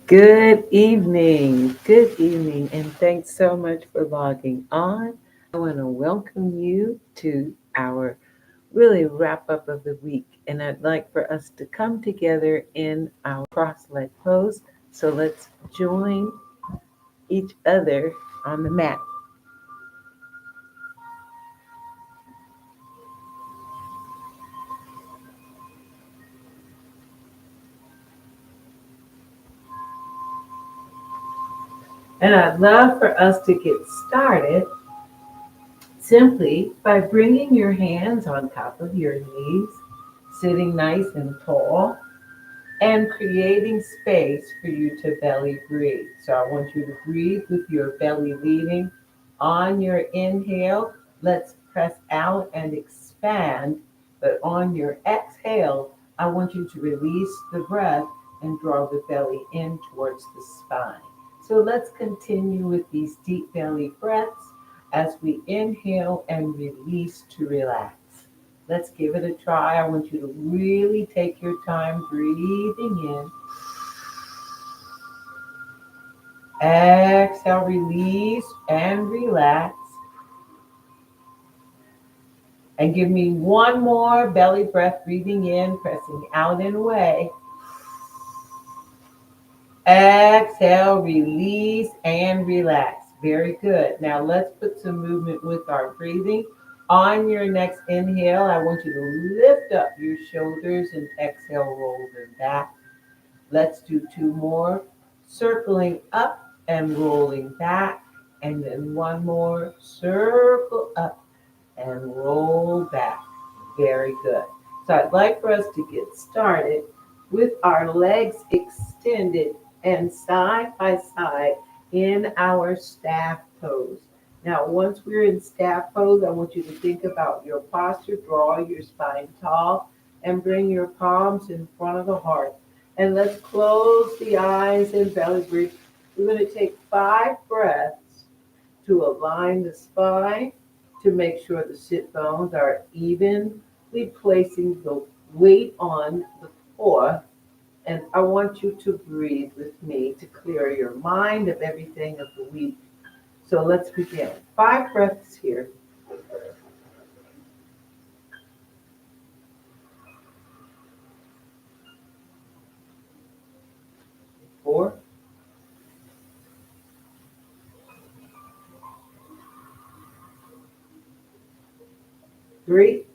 Good evening, and thanks so much for logging on. I want to welcome you to our really wrap up of the week, and I'd like for us to come together in our cross leg pose. So let's join each other on the mat. And I'd love for us to get started simply by bringing your hands on top of your knees, sitting nice and tall and creating space for you to belly breathe. So I want you to breathe with your belly leading. On your inhale, let's press out and expand. But on your exhale, I want you to release the breath and draw the belly in towards the spine. So let's continue with these deep belly breaths as we inhale and release to relax. Let's give it a try. I want you to really take your time breathing in. Exhale, release and relax. And give me one more belly breath, breathing in, pressing out and away. Exhale, release and relax. Very good. Now let's put some movement with our breathing. On your next inhale, I want you to lift up your shoulders and exhale, roll them back. Let's do two more. Circling up and rolling back. And then one more. Circle up and roll back. Very good. So I'd like for us to get started with our legs extended and side by side in our staff pose. Now, once we're in staff pose, I want you to think about your posture. Draw your spine tall and bring your palms in front of the heart. And let's close the eyes and belly breathe. We're going to take 5 breaths to align the spine, to make sure the sit bones are evenly placing the weight on the floor. And I want you to breathe with me to clear your mind of everything of the week. So let's begin. 5 breaths here. 4, 3,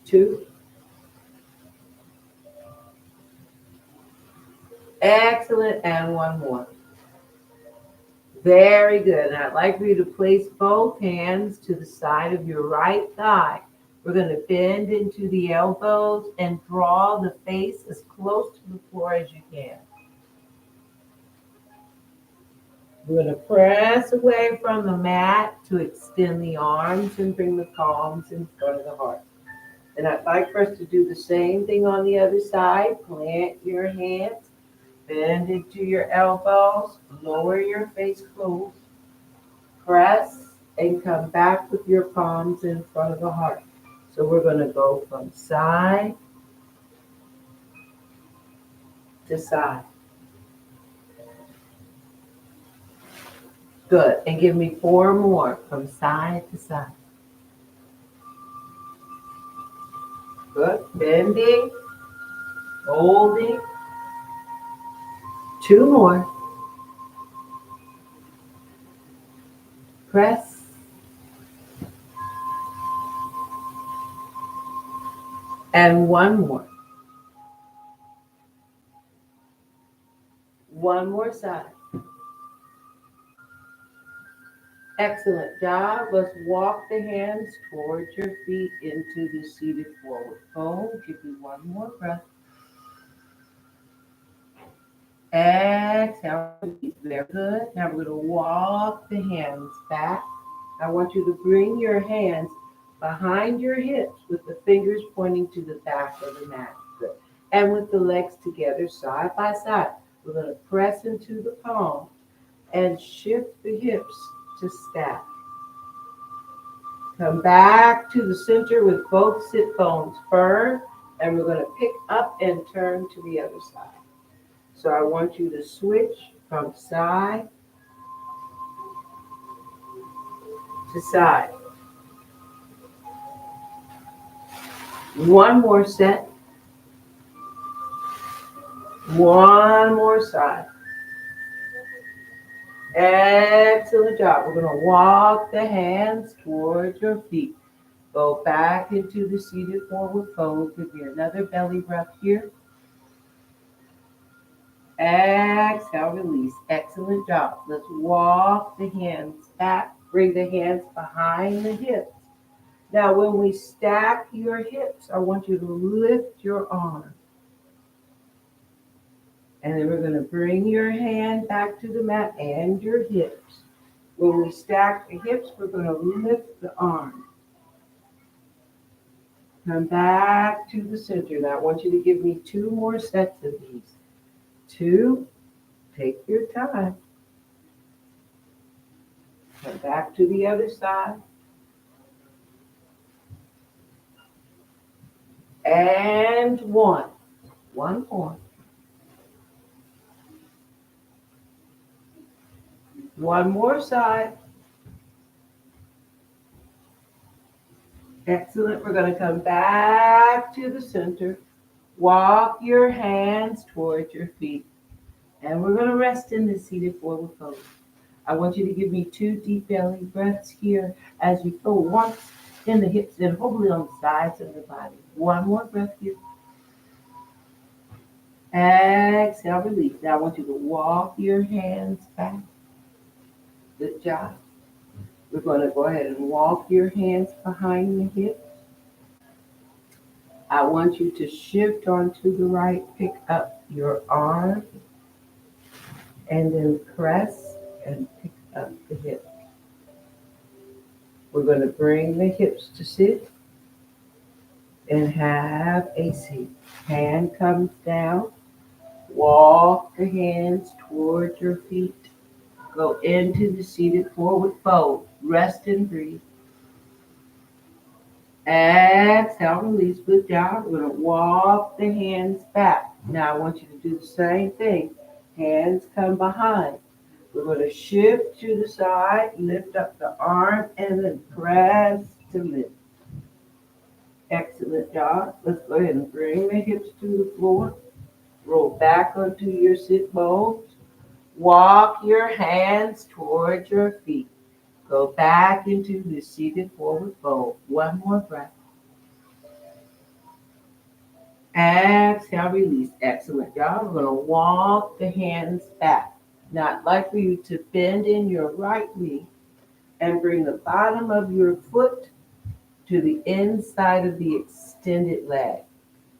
2. Excellent. And one more. Very good. And I'd like for you to place both hands to the side of your right thigh. We're going to bend into the elbows and draw the face as close to the floor as you can. We're going to press away from the mat to extend the arms and bring the palms in front of the heart. And I'd like for us to do the same thing on the other side. Plant your hands, bend into your elbows, lower your face close, press, and come back with your palms in front of the heart. So we're going to go from side to side. Good. And give me 4 more from side to side. Good. Bending, holding. 2 more. Press. And 1 more. One more side. Excellent job. Let's walk the hands towards your feet into the seated forward fold. Give me one more breath. Exhale. Very good. Now we're going to walk the hands back. I want you to bring your hands behind your hips with the fingers pointing to the back of the mat. Good. And with the legs together side by side. We're going to press into the palm and shift the hips to stack. Come back to the center with both sit bones firm, and we're going to pick up and turn to the other side. So I want you to switch from side to side. One more set, one more side. Excellent job. We're going to walk the hands towards your feet. Go back into the seated forward fold. Give me another belly breath here. Exhale, release. Excellent job. Let's walk the hands back. Bring the hands behind the hips. Now, when we stack your hips, I want you to lift your arm. And then we're going to bring your hand back to the mat and your hips. When we stack the hips, we're going to lift the arm. Come back to the center. Now, I want you to give me 2 more sets of these. 2. Take your time. Come back to the other side. And 1. 1 more. 1 more side. Excellent. We're going to come back to the center. Walk your hands towards your feet. And we're going to rest in the seated forward fold. I want you to give me 2 deep belly breaths here as you fold once in the hips and hopefully on the sides of the body. 1 more breath here. Exhale, release. Now I want you to walk your hands back. Good job. We're going to go ahead and walk your hands behind the hips. I want you to shift onto the right, pick up your arm, and then press and pick up the hip. We're going to bring the hips to sit and have a seat. Hand comes down. Walk the hands towards your feet. Go into the seated forward fold. Rest and breathe. Exhale, release. Good job. We're going to walk the hands back. Now I want you to do the same thing. Hands come behind. We're going to shift to the side, lift up the arm, and then press to lift. Excellent job. Let's go ahead and bring the hips to the floor. Roll back onto your sit bones. Walk your hands towards your feet. Go back into the seated forward fold. 1 more breath. Exhale, release. Excellent job. We're going to walk the hands back. Now, I'd like for you to bend in your right knee and bring the bottom of your foot to the inside of the extended leg.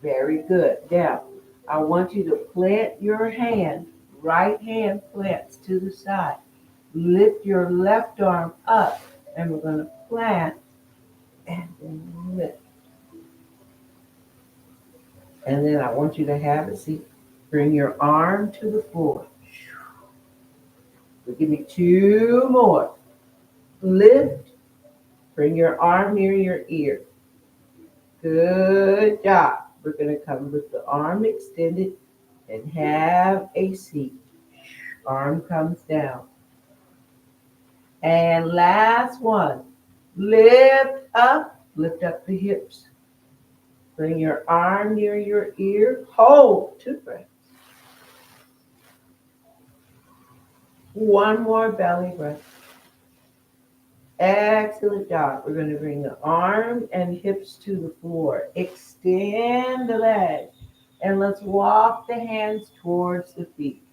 Very good. Now, I want you to plant your hand. Right hand plants to the side. Lift your left arm up, and we're going to plant and then lift. And then I want you to have a seat. Bring your arm to the floor. So give me 2 more. Lift. Bring your arm near your ear. Good job. We're going to come with the arm extended and have a seat. Arm comes down. And last one. Lift up the hips. Bring your arm near your ear. Hold 2 breaths. 1 more belly breath. Excellent job. We're going to bring the arm and hips to the floor. Extend the leg. And let's walk the hands towards the feet.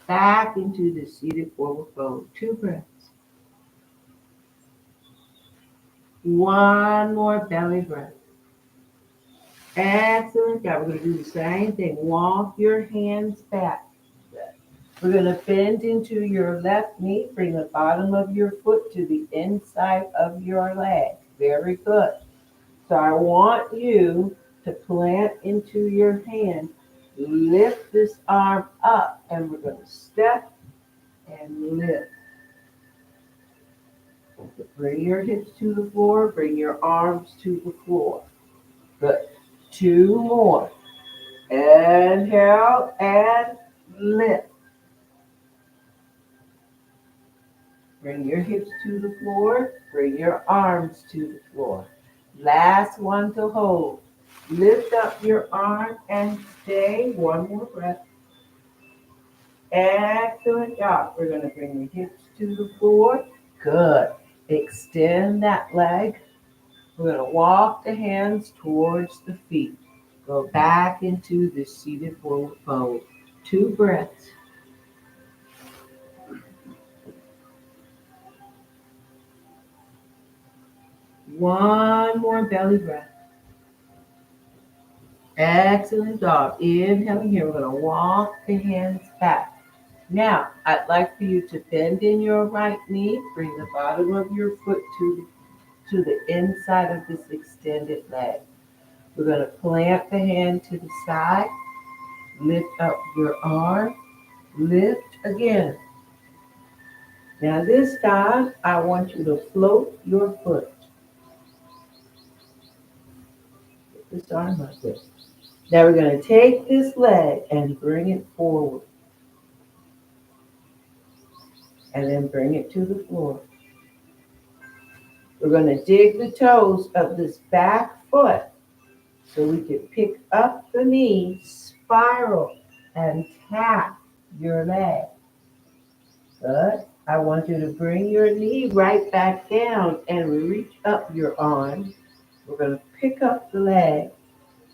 Back into the seated forward fold. 2 breaths. 1 more belly breath. Excellent job. We're going to do the same thing. Walk your hands back. We're going to bend into your left knee. Bring the bottom of your foot to the inside of your leg. Very good. So I want you to plant into your hand. Lift this arm up, and we're going to step and lift. Bring your hips to the floor. Bring your arms to the floor. Good. Two more. Inhale and lift. Bring your hips to the floor. Bring your arms to the floor. Last one to hold. Lift up your arm and stay. One more breath. Excellent job. We're going to bring the hips to the floor. Good. Extend that leg. We're going to walk the hands towards the feet. Go back into the seated forward fold. Two breaths. One more belly breath. Excellent job. Inhaling here. We're going to walk the hands back. Now, I'd like for you to bend in your right knee. Bring the bottom of your foot to the inside of this extended leg. We're going to plant the hand to the side. Lift up your arm. Lift again. Now this time, I want you to float your foot. Put this arm like this. Now we're going to take this leg and bring it forward. And then bring it to the floor. We're going to dig the toes of this back foot so we can pick up the knee, spiral, and tap your leg. Good. I want you to bring your knee right back down and reach up your arm. We're going to pick up the leg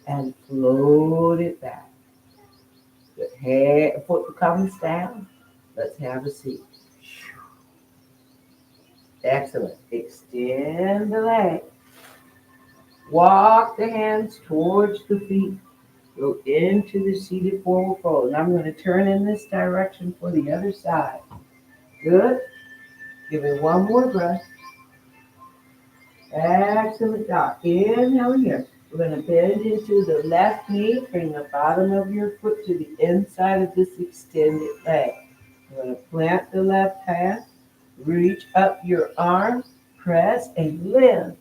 and float it back. The head, foot comes down. Let's have a seat. Excellent. Extend the leg. Walk the hands towards the feet. Go into the seated forward fold. Now I'm going to turn in this direction for the other side. Good. Give it one more breath. Excellent job. Inhale here. We're going to bend into the left knee. Bring the bottom of your foot to the inside of this extended leg. We're going to plant the left hand. Reach up your arm. Press and lift.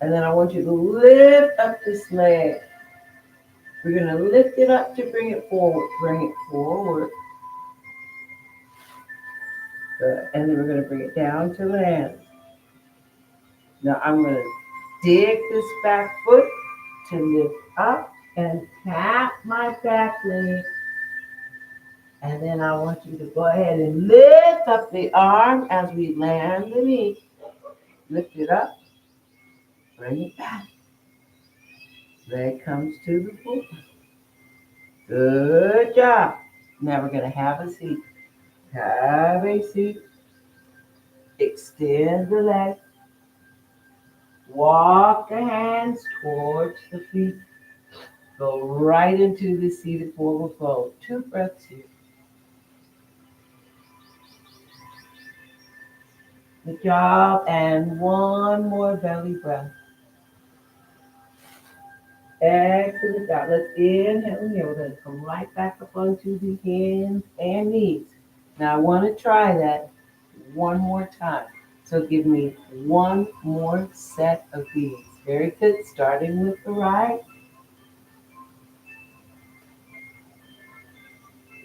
And then I want you to lift up this leg. We're going to lift it up to bring it forward. Bring it forward. Good. And then we're going to bring it down to land. Now I'm going to dig this back foot to lift up and tap my back leg. And then I want you to go ahead and lift up the arm as we land the knee. Lift it up. Bring it back. Leg comes to the floor. Good job. Now we're going to have a seat. Have a seat. Extend the leg. Walk the hands towards the feet. Go right into the seated forward fold. Two breaths here. Good job. And one more belly breath. Excellent job. Let's inhale here. We're going to come right back up onto the hands and knees. Now I want to try that one more time. So give me one more set of these. Very good. Starting with the right.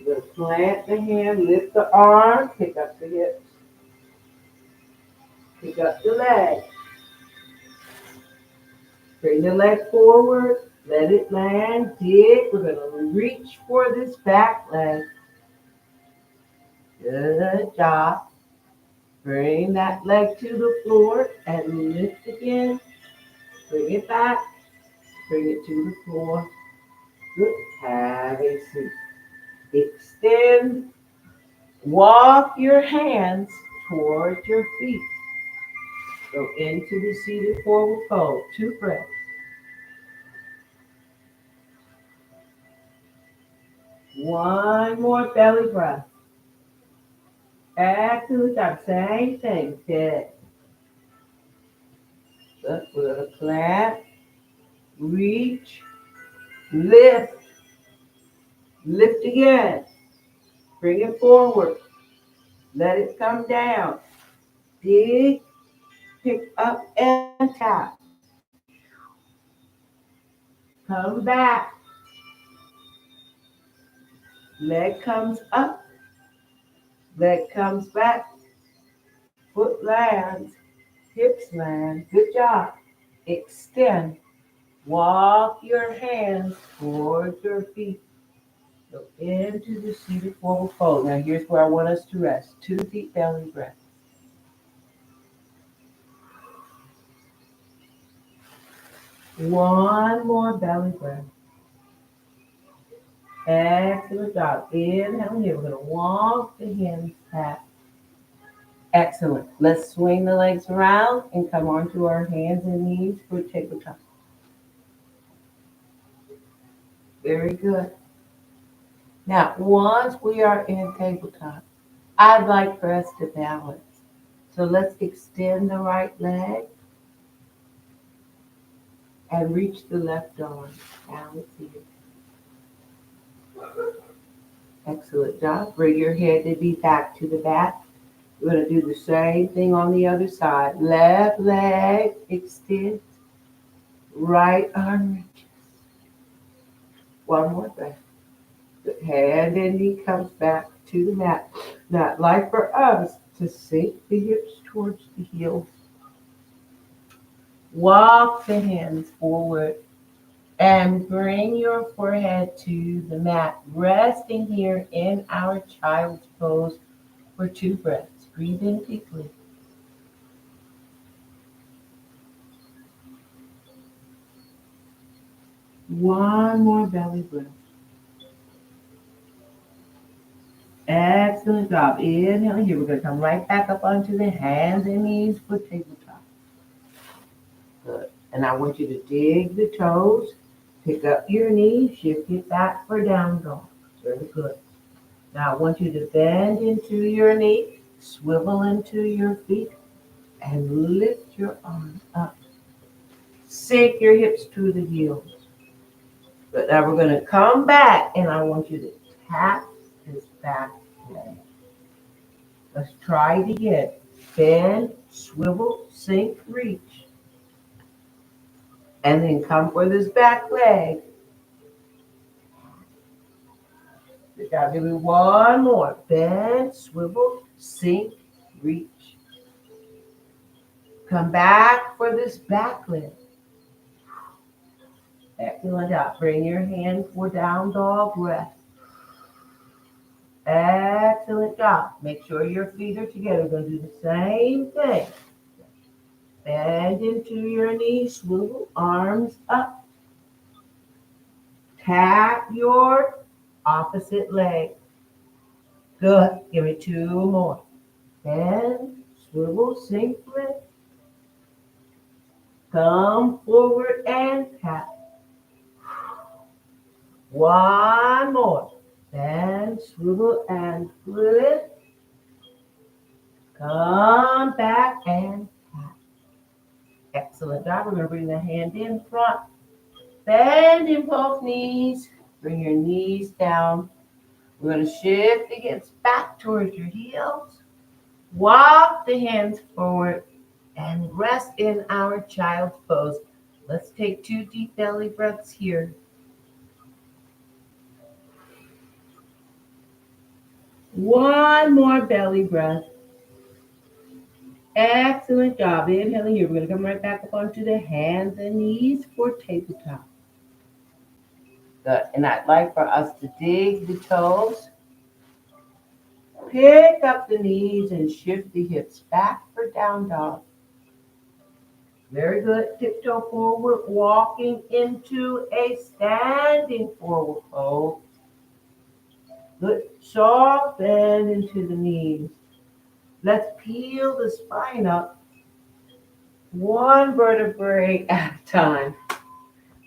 We're going to plant the hand, lift the arm, pick up the hips. Pick up the leg. Bring the leg forward. Let it land. Dig. We're going to reach for this back leg. Good job. Bring that leg to the floor and lift again. Bring it back. Bring it to the floor. Good. Have a seat. Extend. Walk your hands towards your feet. Go into the seated forward fold. Two breaths. One more belly breath. Excellent job. Same thing. Good. Good. We're going to plant, reach, lift. Lift again. Bring it forward. Let it come down. Dig, pick up, and tap. Come back. Leg comes up, leg comes back, foot lands, hips land. Good job. Extend. Walk your hands towards your feet. Go into the seated forward fold. Now here's where I want us to rest. 2 deep belly breaths. One more belly breath. Excellent job. Inhale here. We're going to walk the hands back. Excellent. Let's swing the legs around and come onto our hands and knees for tabletop. Very good. Now, once we are in tabletop, I'd like for us to balance. So let's extend the right leg and reach the left arm. Balance here. Excellent job. Bring your head to be back to the back. We're going to do the same thing on the other side. Left leg extends. Right arm reaches. One more breath. The hand and knee comes back to the mat. Now, I'd like for us to sink the hips towards the heels. Walk the hands forward and bring your forehead to the mat. Resting here in our child's pose for 2 breaths. Breathe in deeply. One more belly breath. Excellent job. Inhale here. We're going to come right back up onto the hands and knees for tabletop. Good. And I want you to dig the toes. Pick up your knees. Shift it back for down dog. Very good. Now I want you to bend into your knee. Swivel into your feet. And lift your arms up. Sink your hips to the heels. But now we're going to come back and I want you to tap this back leg. Let's try it again. Bend, swivel, sink, reach. And then come for this back leg. We got to do one more. Bend, swivel, sink, reach. Come back for this back leg. Excellent job. Bring your hand for down dog rest. Excellent job. Make sure your feet are together. We're going to do the same thing. Bend into your knees. Swivel arms up. Tap your opposite leg. Good. Give me 2 more. Bend, swivel, sink, lift. Come forward and tap. One more. Bend, swivel, and lift. Come back and tap. Excellent job. We're going to bring the hand in front. Bend in both knees. Bring your knees down. We're going to shift the hips back towards your heels. Walk the hands forward and rest in our child's pose. Let's take 2 deep belly breaths here. One more belly breath. Excellent job. Inhaling here. We're going to come right back up onto the hands and knees for tabletop. Good. And I'd like for us to dig the toes. Pick up the knees and shift the hips back for down dog. Very good. Tiptoe forward, walking into a standing forward fold. Good. Soft bend into the knees. Let's peel the spine up 1 vertebrae at a time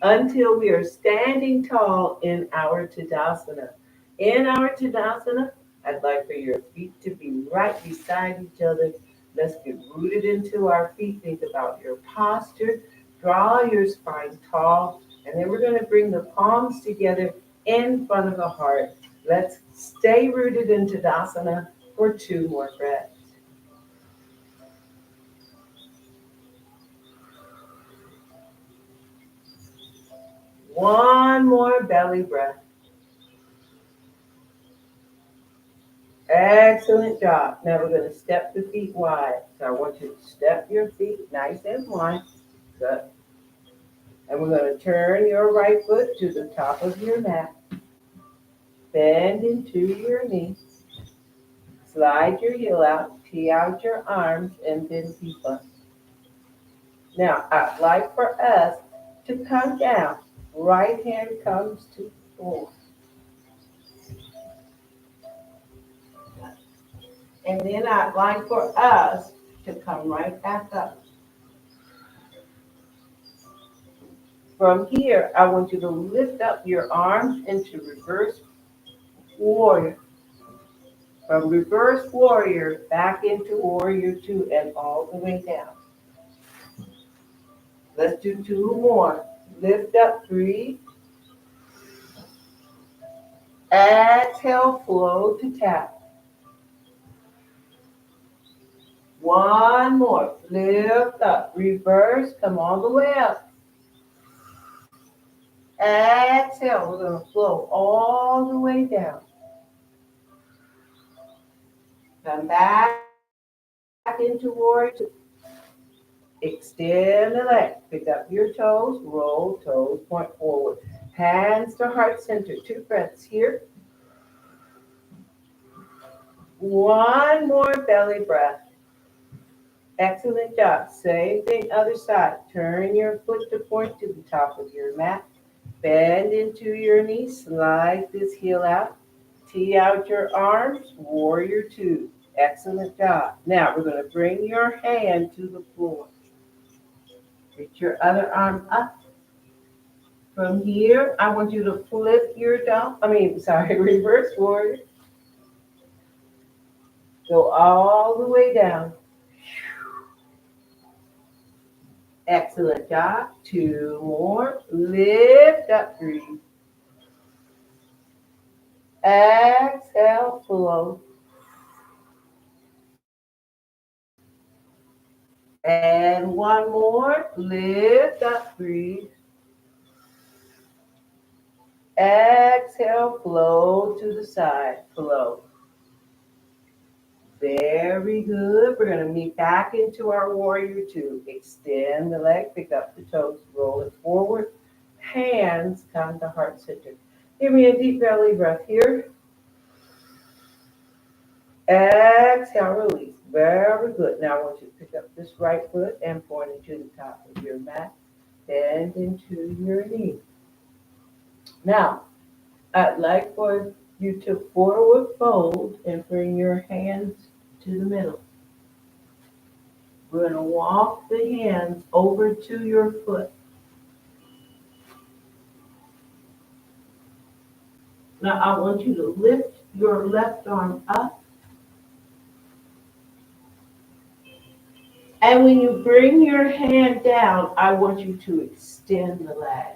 until we are standing tall in our Tadasana. In our Tadasana, I'd like for your feet to be right beside each other. Let's get rooted into our feet. Think about your posture. Draw your spine tall. And then we're going to bring the palms together in front of the heart. Let's stay rooted in Tadasana for 2 more breaths. One more belly breath. Excellent job. Now we're going to step the feet wide. So I want you to step your feet nice and wide. Good. And we're going to turn your right foot to the top of your mat. Bend into your knee. Slide your heel out. Tee out your arms and then keep up. Now I'd like for us to come down. Right hand comes to the floor. And then I'd like for us to come right back up. From here, I want you to lift up your arms into reverse warrior. From reverse warrior back into warrior two and all the way down. Let's do two more. Lift up, breathe. Exhale, flow to tap. One more. Lift up, reverse, come all the way up. Exhale, we're going to flow all the way down. Come back into warrior two. Extend the leg. Pick up your toes. Roll toes. Point forward. Hands to heart center. 2 breaths here. One more belly breath. Excellent job. Same thing other side. Turn your foot to point to the top of your mat. Bend into your knee. Slide this heel out. Tee out your arms. Warrior two. Excellent job. Now we're going to bring your hand to the floor. Reach your other arm up. From here, I want you to flip your reverse warrior. Go all the way down. Excellent job. 2 more. Lift up, breathe. Exhale, flow. And one more. Lift up, breathe. Exhale, flow to the side. Flow. Very good. We're going to meet back into our warrior two. Extend the leg, pick up the toes, roll it forward. Hands come to heart center. Give me a deep belly breath here. Exhale, release. Very good. Now I want you to pick up this right foot and point it to the top of your mat. Bend into your knee. Now, I'd like for you to forward fold and bring your hands to the middle. We're going to walk the hands over to your foot. Now I want you to lift your left arm up. And when you bring your hand down, I want you to extend the leg.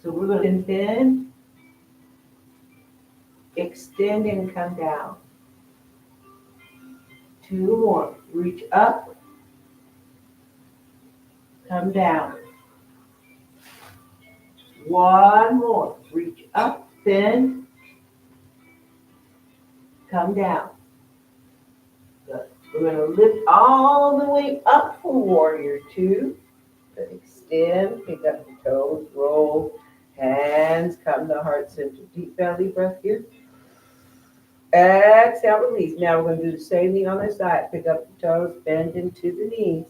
So we're going to bend, extend, and come down. 2 more. Reach up, come down. 1 more. Reach up, bend, come down. Good. We're going to lift all the way up for warrior two. Extend, pick up the toes, roll. Hands come to heart center. Deep belly breath here. Exhale, release. Now we're going to do the same thing on the side. Pick up the toes, bend into the knees.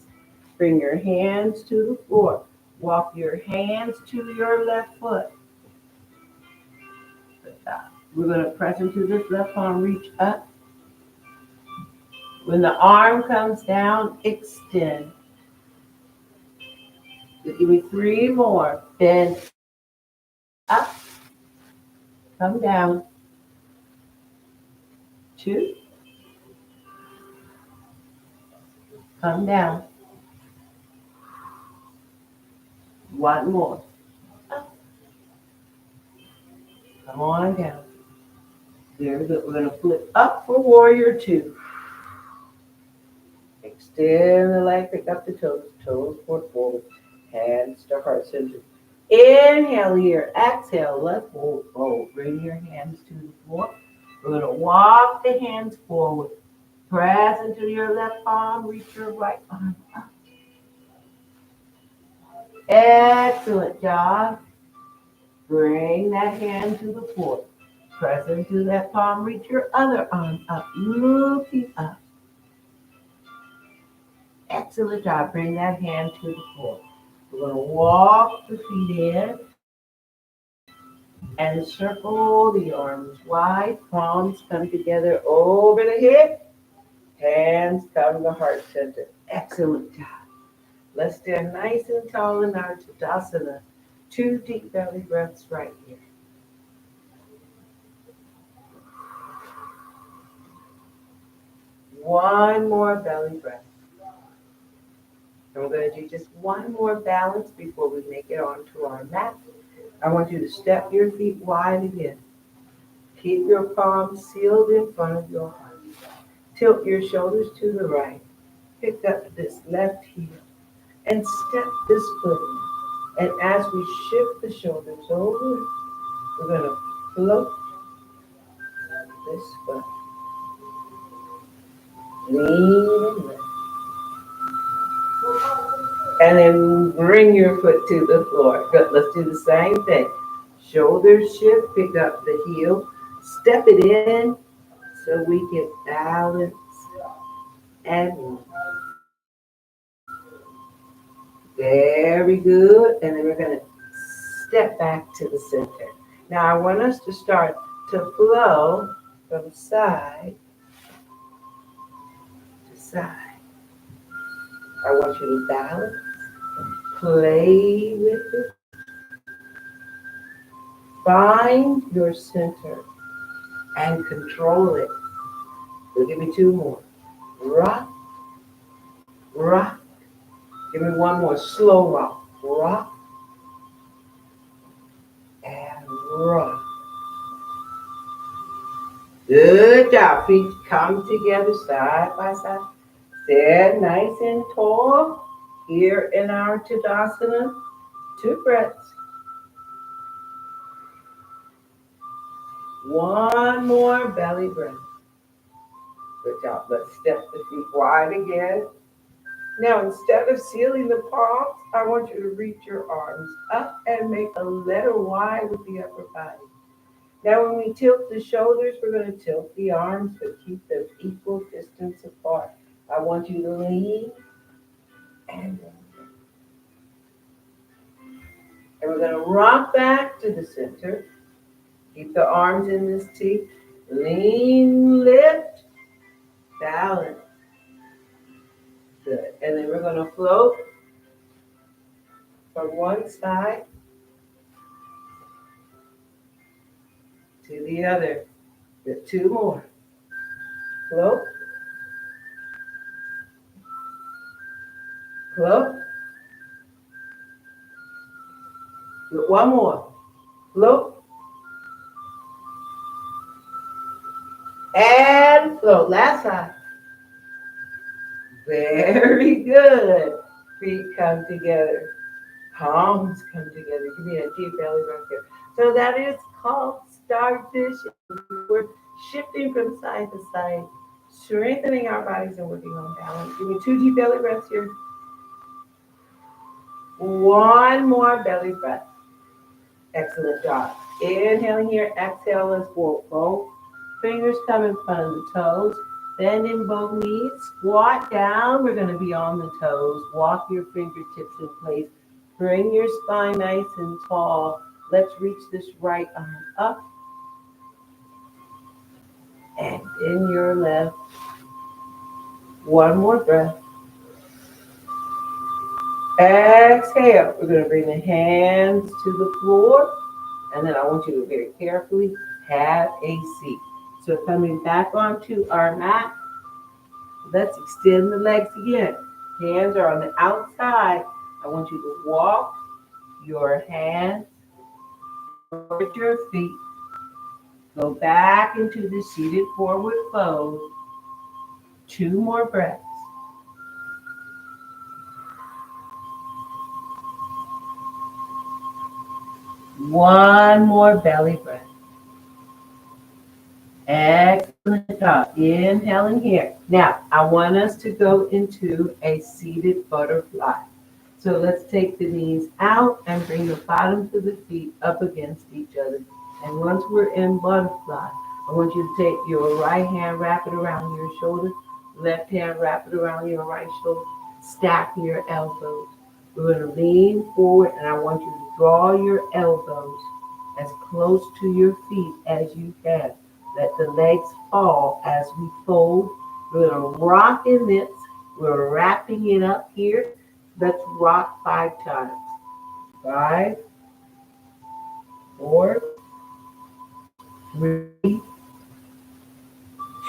Bring your hands to the floor. Walk your hands to your left foot. We're going to press into this left arm, reach up. When the arm comes down, extend. Give me 3 more. Bend up, come down. 2, come down. 1 more. Up. Come on down. Very good. We're going to flip up for warrior two. Extend the leg, pick up the toes. Toes point forward. Hands to heart center. Inhale here. Exhale. Let's fold. Bring your hands to the floor. We're going to walk the hands forward. Press into your left palm. Reach your right arm up. Excellent job. Bring that hand to the floor. Press into that palm. Reach your other arm up. Looking up. Excellent job. Bring that hand to the floor. We're going to walk the feet in and circle the arms wide. Palms come together over the hip. Hands come to heart center. Excellent job. Let's stand nice and tall in our Tadasana. 2 deep belly breaths right here. One more belly breath. And we're going to do just one more balance before we make it onto our mat. I want you to step your feet wide again. Keep your palms sealed in front of your heart. Tilt your shoulders to the right. Pick up this left heel and step this foot in. And as we shift the shoulders over, we're going to float this foot. Lean and lift. And then bring your foot to the floor. Good. Let's do the same thing. Shoulders shift, pick up the heel, step it in so we can balance and move. Very good. And then we're going to step back to the center. Now I want us to start to flow from side to side. I want you to balance, play with it, find your center and control it. So give me 2 more. Rock, rock. Give me 1 more. Slow rock. Rock and rock. Good job. Feet come together side by side. Stand nice and tall here in our Tadasana. 2 breaths. 1 more belly breath. Good job. Let's step the feet wide again. Now, instead of sealing the palms, I want you to reach your arms up and make a letter Y with the upper body. Now, when we tilt the shoulders, we're going to tilt the arms, but keep them equal distance apart. I want you to lean and we're going to rock back to the center. Keep the arms in this T. Lean, lift, balance. Good. And then we're going to float from one side to the other. Get 2 more. Float. Float. Get 1 more. Float. And float. Last side. Very good. Feet come together. Palms come together. Give me a deep belly breath here. So that is called starfish. We're shifting from side to side, strengthening our bodies and working on balance. Give me 2 deep belly breaths here. 1 more belly breath. Excellent job. Inhaling here, exhale, let's walk. Both fingers come in front of the toes. Bend in both knees. Squat down. We're going to be on the toes. Walk your fingertips in place. Bring your spine nice and tall. Let's reach this right arm up. And in your left. 1 more breath. Exhale. We're going to bring the hands to the floor. And then I want you to very carefully have a seat. So coming back onto our mat, let's extend the legs again. Hands are on the outside. I want you to walk your hands toward your feet. Go back into the seated forward fold. 2 more breaths. One more belly breath. Excellent job. Inhaling here. Now, I want us to go into a seated butterfly. So let's take the knees out and bring the bottoms of the feet up against each other. And once we're in butterfly, I want you to take your right hand, wrap it around your shoulder, left hand, wrap it around your right shoulder, stack your elbows. We're going to lean forward, and I want you to draw your elbows as close to your feet as you can. Let the legs fall as we fold. We're going to rock in this. We're wrapping it up here. Let's rock 5 times. 5, 4, 3,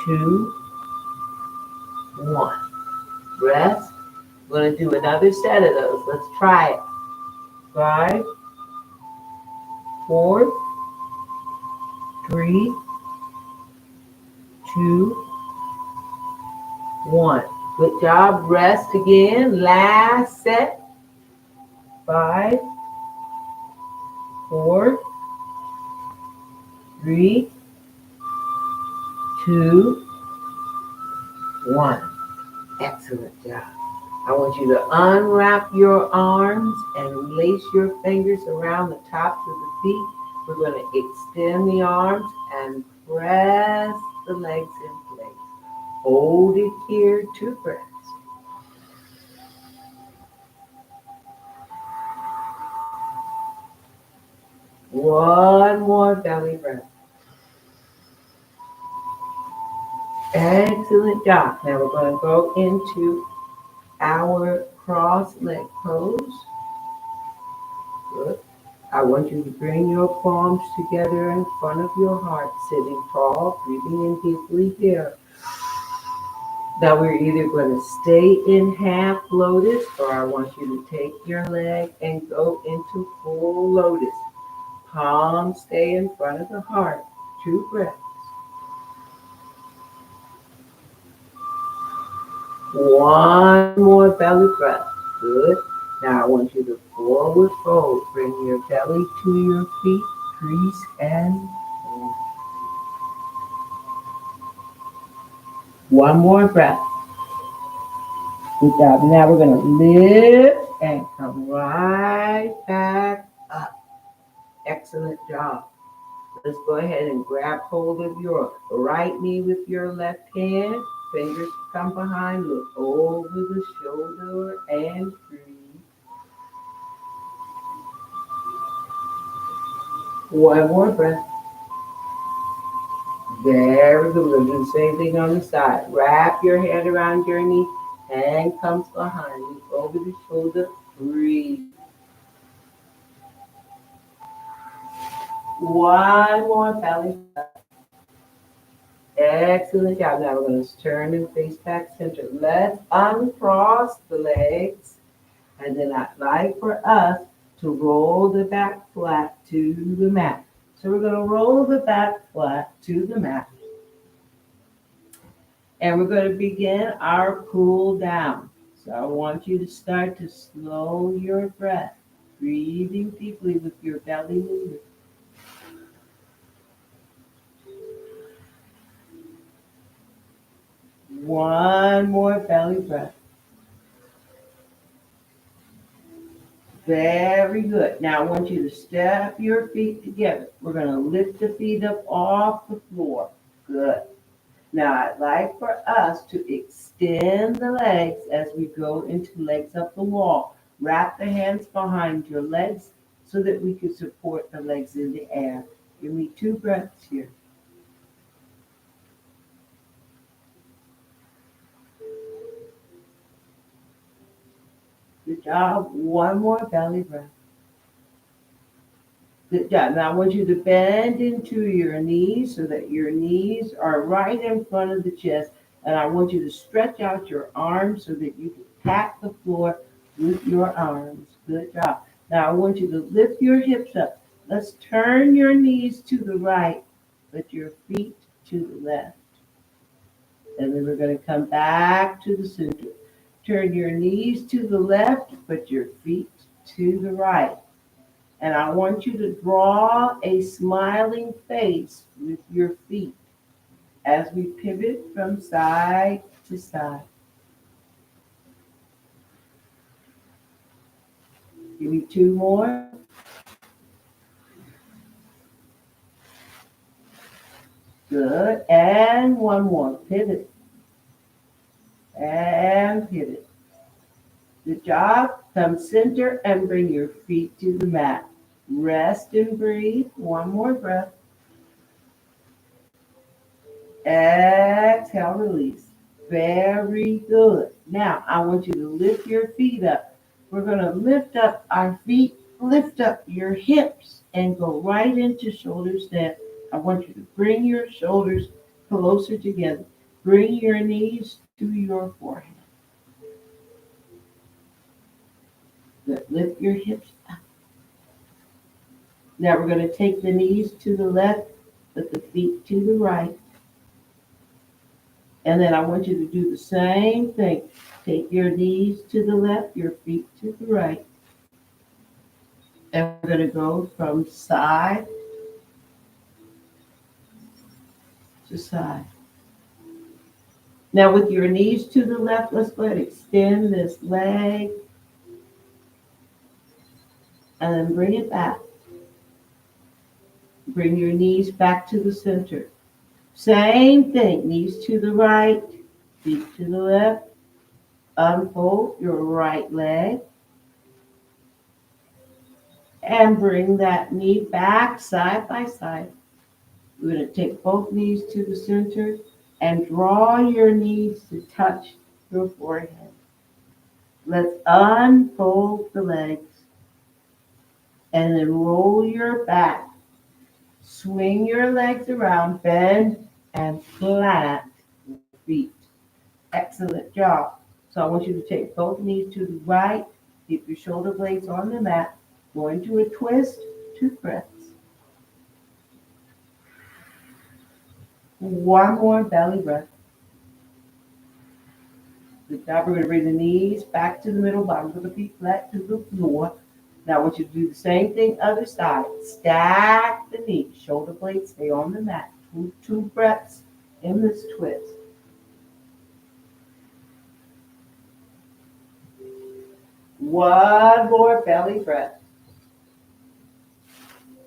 2, 1. Rest. We're going to do another set of those. Let's try it. 5, 4, 3, 2, 1. Good job. Rest again. Last set. 5, 4, 3, 2, 1. Excellent job. I want you to unwrap your arms and lace your fingers around the tops of the feet. We're going to extend the arms and press the legs in place. Hold it here, 2 breaths. One more belly breath. Excellent job. Now we're going to go into our cross leg pose. Good. I want you to bring your palms together in front of your heart, sitting tall, breathing in deeply here. Now we're either going to stay in half lotus, or I want you to take your leg and go into full lotus. Palms stay in front of the heart. 2 breaths. One more belly breath. Good. Now I want you to forward fold. Bring your belly to your feet. Crease and fold. One more breath. Good job. Now we're going to lift and come right back up. Excellent job. Let's go ahead and grab hold of your right knee with your left hand. Fingers come behind. Look over the shoulder and breathe. One more breath. Very good. We're going to do the same thing on the side. Wrap your hand around your knee. Hand comes behind. Look over the shoulder. Breathe. One more belly breath. Excellent job. Now we're going to turn and face back center. Let's uncross the legs. And then I'd like for us to roll the back flat to the mat. So we're going to roll the back flat to the mat. And we're going to begin our cool down. So I want you to start to slow your breath, breathing deeply with your belly moving. One more belly breath. Very good. Now I want you to step your feet together. We're going to lift the feet up off the floor. Good. Now I'd like for us to extend the legs as we go into legs up the wall. Wrap the hands behind your legs so that we can support the legs in the air. Give me 2 breaths here. Good job. One more belly breath. Good job. Now I want you to bend into your knees so that your knees are right in front of the chest. And I want you to stretch out your arms so that you can tap the floor with your arms. Good job. Now I want you to lift your hips up. Let's turn your knees to the right, but your feet to the left. And then we're going to come back to the center. Turn your knees to the left, but your feet to the right. And I want you to draw a smiling face with your feet as we pivot from side to side. Give me two more. Good. And one more. Pivot. And pivot. Good job. Come center and bring your feet to the mat. Rest and breathe. One more breath. Exhale, release. Very good. Now, I want you to lift your feet up. We're going to lift up our feet, lift up your hips, and go right into shoulder stand. I want you to bring your shoulders closer together. Bring your knees to your forehead. Good. Lift your hips up. Now, we're going to take the knees to the left, put the feet to the right. And then I want you to do the same thing. Take your knees to the left, your feet to the right. And we're going to go from side to side. Now with your knees to the left, let's go ahead and extend this leg. And then bring it back. Bring your knees back to the center. Same thing, knees to the right, feet to the left. Unfold your right leg. And bring that knee back side by side. We're going to take both knees to the center and draw your knees to touch your forehead. Let's unfold the legs and then roll your back. Swing your legs around, bend and flat your feet. Excellent job. So I want you to take both knees to the right, keep your shoulder blades on the mat, go into a twist, 2 breaths. One more belly breath. Good job. We're going to bring the knees back to the middle, bottoms of the feet flat to the floor. Now I want you to do the same thing other side. Stack the knees. Shoulder blades stay on the mat. Two breaths in this twist. One more belly breath.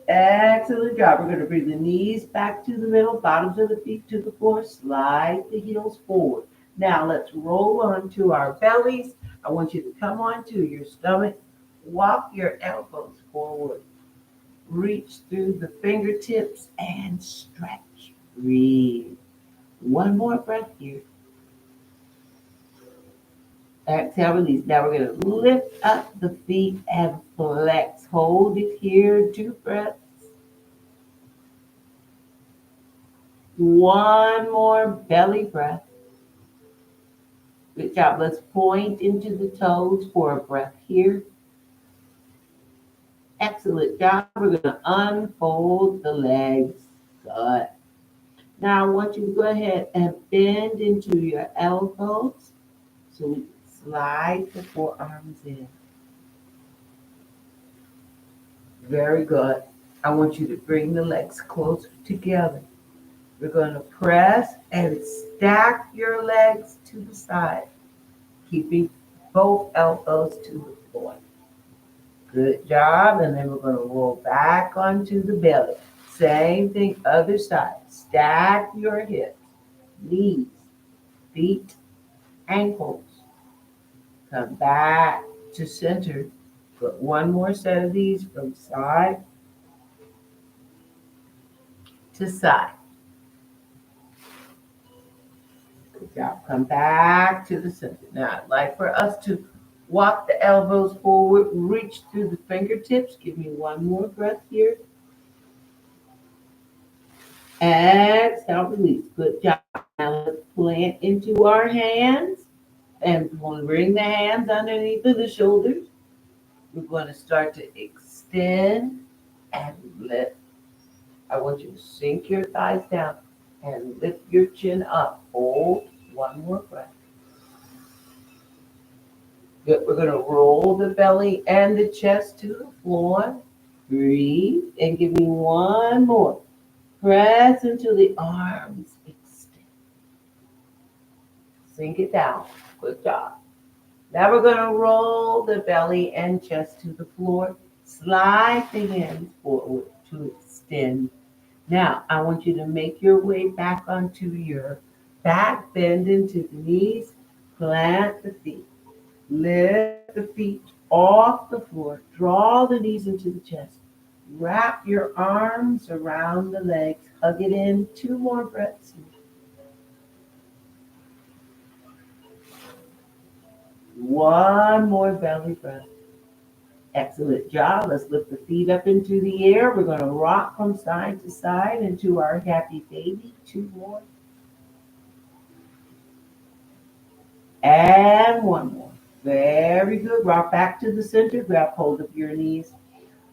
Excellent job. We're going to bring the knees back to the middle, bottoms of the feet to the floor. Slide the heels forward. Now let's roll onto our bellies. I want you to come onto your stomach. Walk your elbows forward. Reach through the fingertips and stretch. Breathe. One more breath here. Exhale, release. Now we're going to lift up the feet and flex. Hold it here. 2 breaths. One more belly breath. Good job. Let's point into the toes for a breath here. Excellent job. We're going to unfold the legs. Good. Now I want you to go ahead and bend into your elbows so we can slide the forearms in. Very good. I want you to bring the legs closer together. We're going to press and stack your legs to the side, keeping both elbows to the floor. Good job. And then we're going to roll back onto the belly. Same thing, other side. Stack your hips, knees, feet, ankles. Come back to center. Put one more set of these from side to side. Good job. Come back to the center. Now, I'd like for us to walk the elbows forward, reach through the fingertips. Give me one more breath here. Exhale, release. Good job. Now let's plant into our hands and we'll bring the hands underneath of the shoulders. We're going to start to extend and lift. I want you to sink your thighs down and lift your chin up. Hold one more breath. Good. We're going to roll the belly and the chest to the floor. Breathe and give me one more. Press until the arms extend. Sink it down. Good job. Now we're going to roll the belly and chest to the floor. Slide the hands forward to extend. Now, I want you to make your way back onto your back, bend into the knees, plant the feet. Lift the feet off the floor. Draw the knees into the chest. Wrap your arms around the legs. Hug it in. Two more breaths. One more belly breath. Excellent job. Let's lift the feet up into the air. We're going to rock from side to side into our happy baby. Two more. And one more. Very good. Rock back to the center. Grab hold of your knees.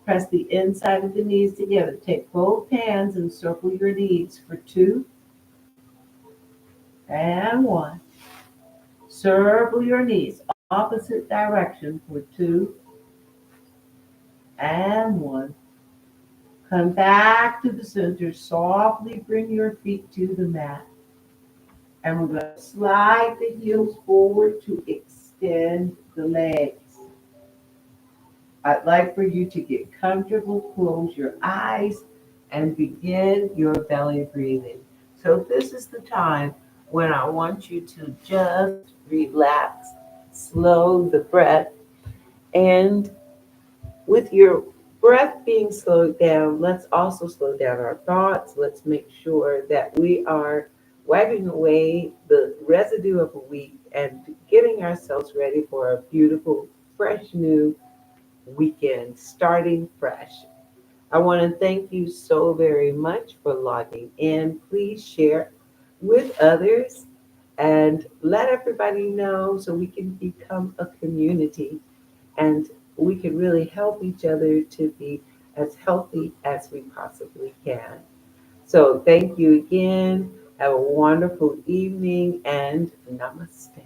Press the inside of the knees together. Take both hands and circle your knees for two and one. Circle your knees opposite direction for two and one. Come back to the center. Softly bring your feet to the mat. And we're going to slide the heels forward to extend the legs. I'd like for you to get comfortable, close your eyes, and begin your belly breathing. So this is the time when I want you to just relax, slow the breath, and with your breath being slowed down, let's also slow down our thoughts. Let's make sure that we are wiping away the residue of a week and getting ourselves ready for a beautiful, fresh new weekend, starting fresh. I want to thank you so very much for logging in. Please share with others and let everybody know so we can become a community and we can really help each other to be as healthy as we possibly can. So, thank you again. Have a wonderful evening and namaste.